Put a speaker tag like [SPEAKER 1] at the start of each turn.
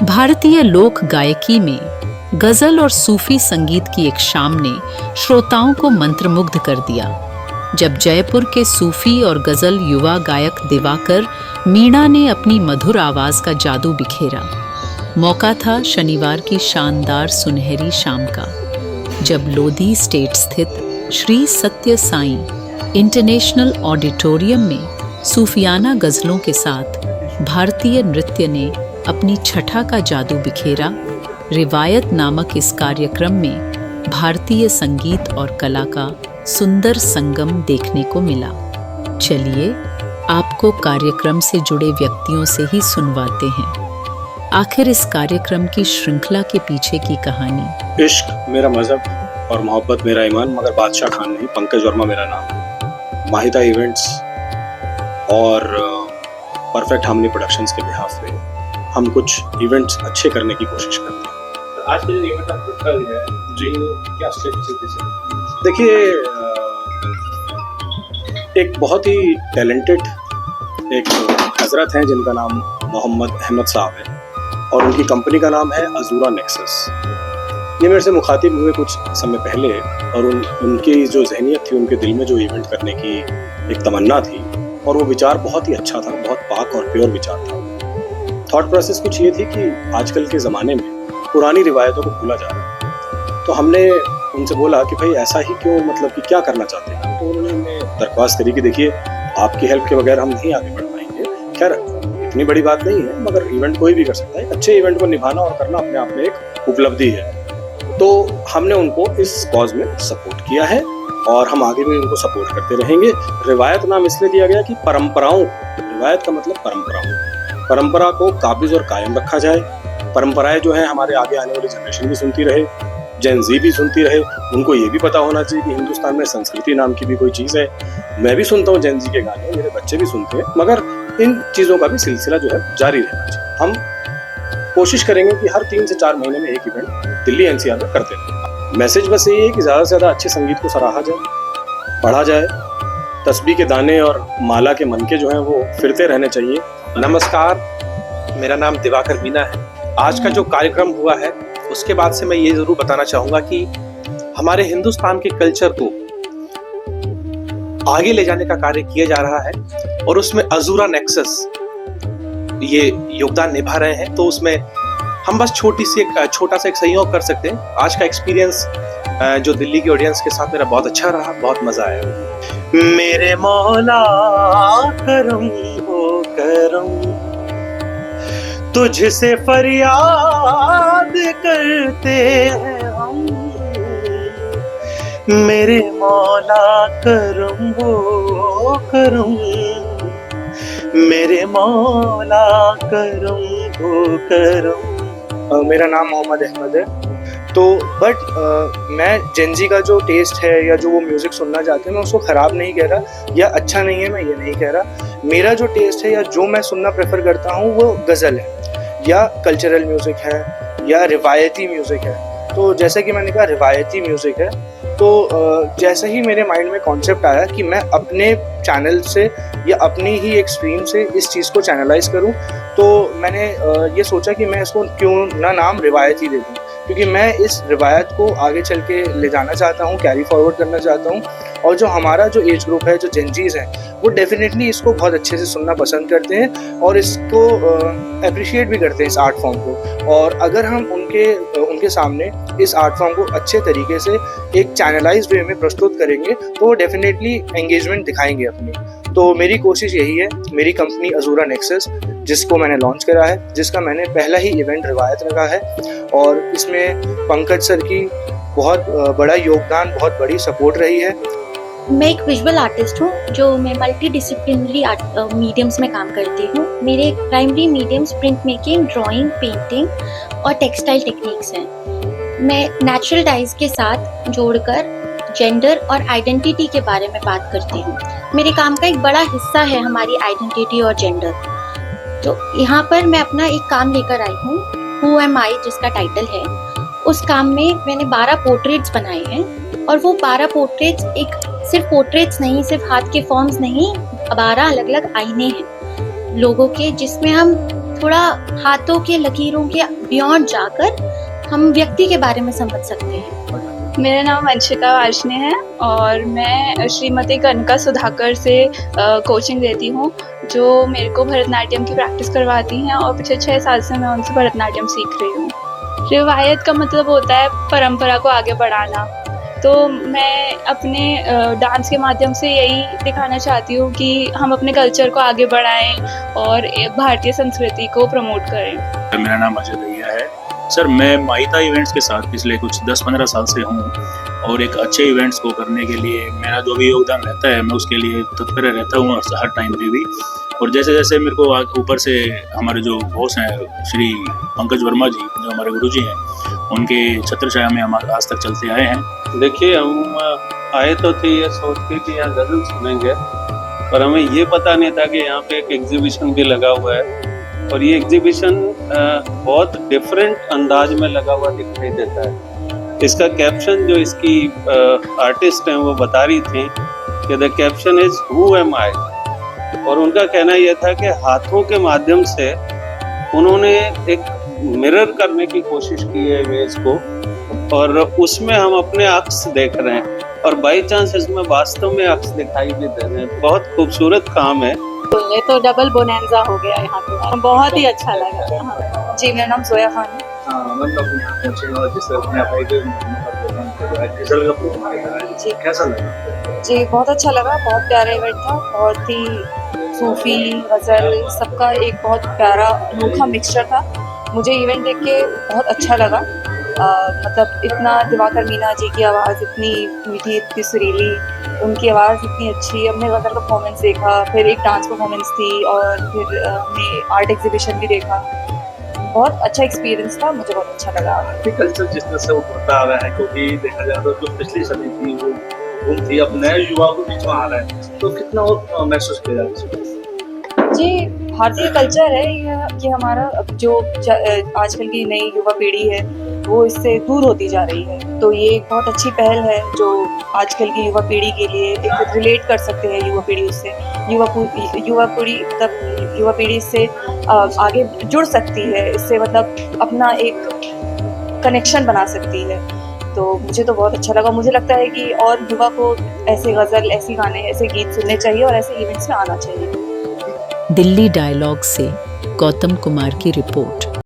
[SPEAKER 1] भारतीय लोक गायकी में गजल और सूफी संगीत की एक शाम ने श्रोताओं को मंत्रमुग्ध कर दिया। जब जयपुर के सूफी और गजल युवा गायक दिवाकर मीणा ने अपनी मधुर आवाज का जादू बिखेरा। मौका था शनिवार की शानदार सुनहरी शाम का, जब लोधी स्टेट स्थित श्री सत्य साईं इंटरनेशनल ऑडिटोरियम में सूफियाना गजलों के साथ भारतीय नृत्य ने अपनी छठा का जादू बिखेरा। रिवायत नामक इस कार्यक्रम में भारतीय संगीत और कला का सुंदर संगम देखने को मिला। चलिए आपको कार्यक्रम से जुड़े व्यक्तियों से ही सुनवाते हैं आखिर इस कार्यक्रम की श्रृंखला के पीछे की कहानी।
[SPEAKER 2] इश्क मेरा मजहब और मोहब्बत मेरा ईमान, मगर बादशाह खान नहीं, पंकज वर्मा मेरा नाम। माहिदा इवेंट्स और परफेक्ट हार्मनी प्रोडक्शंस के बिहाफ पे हम कुछ इवेंट्स अच्छे करने की कोशिश करते हैं।
[SPEAKER 3] आज के जो इवेंट आपको कर रहे हैं जी, क्या स्टेप्स हैं?
[SPEAKER 2] देखिए, एक बहुत ही टैलेंटेड एक हजरत हैं जिनका नाम मोहम्मद अहमद साहब है और उनकी कंपनी का नाम है अजूरा नेक्सस। ये मेरे से मुखातिब हुए कुछ समय पहले और उनकी जो जहनियत थी, उनके दिल में जो इवेंट करने की एक तमन्ना थी और वो विचार बहुत ही अच्छा था, बहुत पाक और प्योर विचार था। थॉट प्रोसेस कुछ ये थी कि आजकल के ज़माने में पुरानी रिवायतों को भूला जा रहा है, तो हमने उनसे बोला कि भाई ऐसा ही क्यों, मतलब कि क्या करना चाहते हैं। तो उन्होंने हमें दरख्वास्त करी कि देखिए, आपकी हेल्प के बगैर हम नहीं आगे बढ़ पाएंगे। खैर, इतनी बड़ी बात नहीं है, मगर इवेंट कोई भी कर सकता है। एक अच्छे इवेंट को निभाना और करना अपने आप में एक उपलब्धि है। तो हमने उनको इस कॉज में सपोर्ट किया है और हम आगे भी उनको सपोर्ट करते रहेंगे। रिवायत नाम इसलिए दिया गया कि परंपराओं, रिवायत का मतलब परंपरा को काबिज और कायम रखा जाए। परंपराएं जो है हमारे आगे आने वाली जनरेशन भी सुनती रहे, जेन ज़ी भी सुनती रहे। उनको ये भी पता होना चाहिए कि हिंदुस्तान में संस्कृति नाम की भी कोई चीज़ है। मैं भी सुनता हूँ जेन ज़ी के गाने, मेरे बच्चे भी सुनते हैं, मगर इन चीज़ों का भी सिलसिला जो है जारी रहना चाहिए। हम कोशिश करेंगे कि हर 3 से 4 महीने में एक इवेंट दिल्ली एनसीआर में करते हैं। मैसेज बस यही है कि ज़्यादा से ज़्यादा अच्छे संगीत को सराहा जाए, पढ़ा जाए। तस्बीह के दाने और माला के मनके जो हैं वो फिरते रहने चाहिए।
[SPEAKER 3] नमस्कार, मेरा नाम दिवाकर मीणा है। आज का जो कार्यक्रम हुआ है उसके बाद से मैं ये जरूर बताना चाहूँगा कि हमारे हिंदुस्तान के कल्चर को आगे ले जाने का कार्य किया जा रहा है और उसमें अजूरा नेक्सस ये योगदान निभा रहे हैं। तो उसमें हम बस छोटा सा एक सहयोग कर सकते हैं। आज का एक्सपीरियंस जो दिल्ली की ऑडियंस के साथ मेरा बहुत अच्छा रहा, बहुत मजा आया। मेरे मौला करम हो करम, तुझसे फरियाद करते हैं हम। मेरे मौला करम हो करम, मेरे मौला करम हो करम।
[SPEAKER 4] मेरा नाम मोहम्मद अहमद है। तो मैं जेन ज़ी का जो टेस्ट है या जो वो म्यूज़िक सुनना चाहते हैं, मैं उसको ख़राब नहीं कह रहा या अच्छा नहीं है, मैं ये नहीं कह रहा। मेरा जो टेस्ट है या जो मैं सुनना प्रेफर करता हूँ वो गज़ल है या कल्चरल म्यूज़िक है या रिवायती म्यूज़िक है। तो जैसे कि मैंने कहा रिवायती म्यूज़िक है, तो जैसे ही मेरे माइंड में कॉन्सेप्ट आया कि मैं अपने चैनल से या अपनी ही एक स्ट्रीम से इस चीज़ को चैनलाइज करूं, तो मैंने ये सोचा कि मैं इसको क्यों ना नाम रिवायती दे दूं, क्योंकि मैं इस रिवायत को आगे चल के ले जाना चाहता हूँ, कैरी फॉरवर्ड करना चाहता हूँ। और जो हमारा जो एज ग्रुप है, जो जेनजीज हैं, वो डेफिनेटली इसको बहुत अच्छे से सुनना पसंद करते हैं और इसको अप्रिशिएट भी करते हैं इस आर्ट फॉर्म को। और अगर हम उनके सामने इस आर्ट फॉर्म को अच्छे तरीके से एक चैनलाइज्ड वे में प्रस्तुत करेंगे तो वो डेफिनेटली एंगेजमेंट दिखाएंगे अपनी। तो मेरी कोशिश यही है। मेरी कंपनी अजूरा नेक्सस, जिसको मैंने लॉन्च करा है, जिसका मैंने पहला ही इवेंट रिवायत रखा है और इसमें पंकज सर की बहुत बड़ा योगदान, बहुत बड़ी सपोर्ट रही है।
[SPEAKER 5] मैं एक विजुअल आर्टिस्ट हूँ जो मैं मल्टी डिसिप्लिनरी मीडियम्स में काम करती हूँ। मेरे primary mediums print making, drawing, painting और टेक्सटाइल टेक्निक्स हैं। मैं नेचुरल डाइज के साथ जोड़कर जेंडर और आइडेंटिटी के बारे में बात करती हूँ। मेरे काम का एक बड़ा हिस्सा है हमारी आइडेंटिटी और जेंडर। तो यहाँ पर मैं अपना एक काम लेकर आई हूँ, हु एम आई, जिसका टाइटल है। उस काम में मैंने 12 पोर्ट्रेट्स बनाए हैं और वो 12 पोर्ट्रेट्स एक सिर्फ पोर्ट्रेट्स नहीं, सिर्फ हाथ के फॉर्म्स नहीं, 12 अलग अलग आईने हैं लोगों के, जिसमें हम थोड़ा हाथों के लकीरों के बियॉन्ड जाकर हम व्यक्ति के बारे में समझ सकते हैं।
[SPEAKER 6] मेरा नाम वंशिका वार्ष्णेय है और मैं श्रीमती कनका सुधाकर से कोचिंग लेती हूँ, जो मेरे को भरतनाट्यम की प्रैक्टिस करवाती हैं और पिछले 6 साल से मैं उनसे भरतनाट्यम सीख रही हूँ। रिवायत का मतलब होता है परंपरा को आगे बढ़ाना, तो मैं अपने डांस के माध्यम से यही दिखाना चाहती हूँ कि हम अपने कल्चर को आगे बढ़ाएं और भारतीय संस्कृति को प्रमोट करें।
[SPEAKER 7] मेरा नाम अजय भैया है। सर, मैं माहिता इवेंट्स के साथ पिछले कुछ 10-15 साल से हूँ और एक अच्छे इवेंट्स को करने के लिए मेरा जो भी योगदान रहता है मैं उसके लिए तत्पर रहता हूँ हर टाइम पे भी। और जैसे जैसे मेरे को ऊपर से हमारे जो बॉस हैं श्री पंकज वर्मा जी, जो हमारे गुरुजी हैं, उनके छत्र छाया में हम आज तक चलते आए हैं।
[SPEAKER 8] देखिए, हम आए तो थे ये सोच के कि यहाँ गज़ल सुनेंगे, पर हमें ये पता नहीं था कि यहाँ पे एक एग्जीबिशन भी लगा हुआ है और ये एग्जीबिशन बहुत डिफरेंट अंदाज में लगा हुआ दिखाई देता है। इसका कैप्शन जो इसकी आर्टिस्ट हैं वो बता रही थी कि the caption is who am I, और उनका कहना यह था कि हाथों के माध्यम से उन्होंने एक मिरर करने की कोशिश की है इमेज को और उसमें हम अपने अक्स देख रहे हैं और बाई चांस इसमें वास्तव में अक्स दिखाई भी दे रहे हैं। बहुत खूबसूरत काम है।
[SPEAKER 6] ये तो डबल बोनेंजा हो गया यहाँ पे, बहुत ही अच्छा लगा। हाँ। जी, मेरा नाम जोया खान है।
[SPEAKER 2] जी, कैसा लगा?
[SPEAKER 6] जी, बहुत अच्छा लगा, बहुत प्यारा इवेंट था, बहुत ही सूफी गज़ल सबका एक बहुत प्यारा अनोखा मिक्सचर था। मुझे इवेंट देख के बहुत अच्छा लगा। मतलब इतना दिवाकर मीना जी की आवाज़ इतनी मीठी, इतनी सुरीली, उनकी आवाज़ इतनी अच्छी। हमने गज़ल का परफॉर्मेंस देखा, फिर एक डांस परफॉर्मेंस थी और फिर हमने आर्ट एग्जीबिशन भी देखा। बहुत अच्छा एक्सपीरियंस था, मुझे बहुत अच्छा लगा।
[SPEAKER 8] कल्चर जिस तरह से उभरता आ रहा है, क्योंकि देखा जाए तो जो पिछली सदी थी वो थी, अब नए युवाओं के बीच में आ रहा है, तो कितना और महसूस किया जा रहा है?
[SPEAKER 6] जी, भारतीय कल्चर है ये हमारा। अब जो आजकल की नई युवा पीढ़ी है वो इससे दूर होती जा रही है, तो ये एक बहुत अच्छी पहल है जो आजकल की युवा पीढ़ी के लिए एक रिलेट कर सकते हैं युवा पीढ़ी उससे। युवा पीढ़ी इससे आगे जुड़ सकती है, इससे मतलब अपना एक कनेक्शन बना सकती है। तो मुझे तो बहुत अच्छा लगा। मुझे लगता है कि और युवा को ऐसे गज़ल, ऐसे गाने, ऐसे गीत सुनने चाहिए और ऐसे इवेंट्स में आना चाहिए।
[SPEAKER 1] दिल्ली डायलॉग से गौतम कुमार की रिपोर्ट।